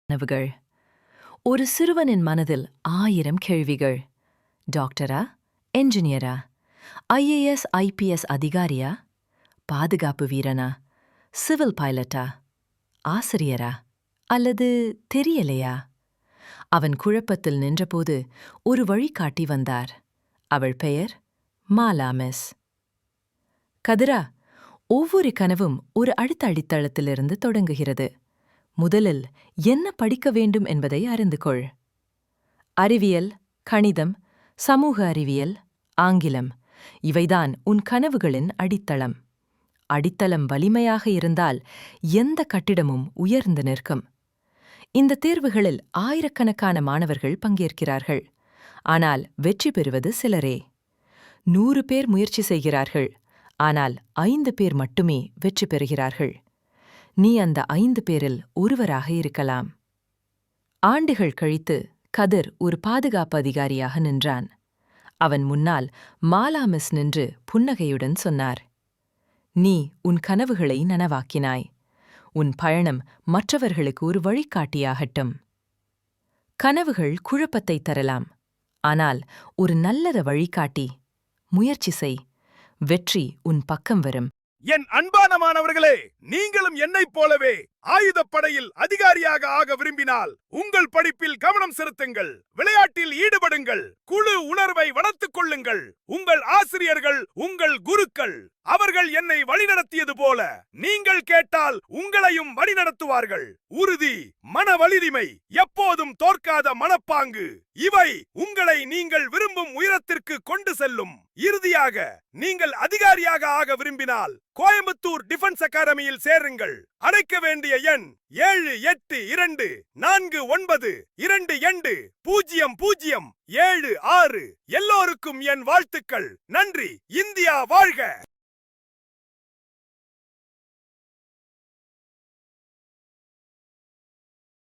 கனவுகள். ஒரு சிறுவனின் மனதில் 1000 கேள்விகள். டாக்டரா, என்ஜினியரா, ஐஏஎஸ் ஐபிஎஸ் அதிகாரியா, பாதுகாப்பு வீரனா, சிவில் பைலட்டா, ஆசிரியரா அல்லது தெரியலையா? அவன் குழப்பத்தில் நின்றபோது ஒரு வழிகாட்டி வந்தார். அவள் பெயர் மாலா மிஸ். கதிரா, ஒவ்வொரு கனவும் ஒரு அடுத்த அடித்தளத்திலிருந்து தொடங்குகிறது. முதலில் என்ன படிக்க வேண்டும் என்பதை அறிந்து கொள். அறிவியல், கணிதம், சமூக அறிவியல், ஆங்கிலம் இவைதான் உன் கனவுகளின் அடித்தளம். அடித்தளம் வலிமையாக இருந்தால் எந்த கட்டிடமும் உயர்ந்து நிற்கும். இந்த தேர்வுகளில் ஆயிரக்கணக்கான மாணவர்கள் பங்கேற்கிறார்கள். ஆனால் வெற்றி பெறுவது சிலரே. 100 பேர் முயற்சி செய்கிறார்கள். ஆனால் 5 பேர் மட்டுமே வெற்றி பெறுகிறார்கள். நீ அந்த 5 பேரில் ஒருவராக இருக்கலாம். ஆண்டுகள் கழித்து கதிர் ஒரு பாதுகாப்பு அதிகாரியாக நின்றான். அவன் முன்னால் மாலா மிஸ் நின்று புன்னகையுடன் சொன்னார், நீ உன் கனவுகளை நனவாக்கினாய். உன் பயணம் மற்றவர்களுக்கு ஒரு வழிகாட்டியாகட்டும். கனவுகள் குழப்பத்தை தரலாம். ஆனால் ஒரு நல்ல வழிகாட்டி. முயற்சி செய். வெற்றி உன் பக்கம் வரும். என் அன்பான மாணவர்களே, நீங்களும் என்னைப் போலவே ஆயுதப்படையில் அதிகாரியாக ஆக விரும்பினால் உங்கள் படிப்பில் கவனம் செலுத்துங்கள், விளையாட்டில் ஈடுபடுங்கள், குழு உணர்வை வளர்த்துக் கொள்ளுங்கள். உங்கள் ஆசிரியர்கள் உங்கள் குருக்கள். அவர்கள் என்னை வழிநடத்தியது போல நீங்கள் கேட்டால் உங்களையும் வழிநடத்துவார்கள். உறுதி, மன வலிமை, எப்போதும் தோற்காத மனப்பாங்கு இவை உங்களை நீங்கள் விரும்பும் உயரத்திற்கு கொண்டு செல்லும். இறுதியாக நீங்கள் அதிகாரியாக ஆக விரும்பினால் கோயம்புத்தூர் டிஃபென்ஸ் அகாடமியில் சேருங்கள். அழைக்க வேண்டிய எண் 7849292076. எல்லோருக்கும் என் வாழ்த்துக்கள். நன்றி. இந்தியா வாழ்க.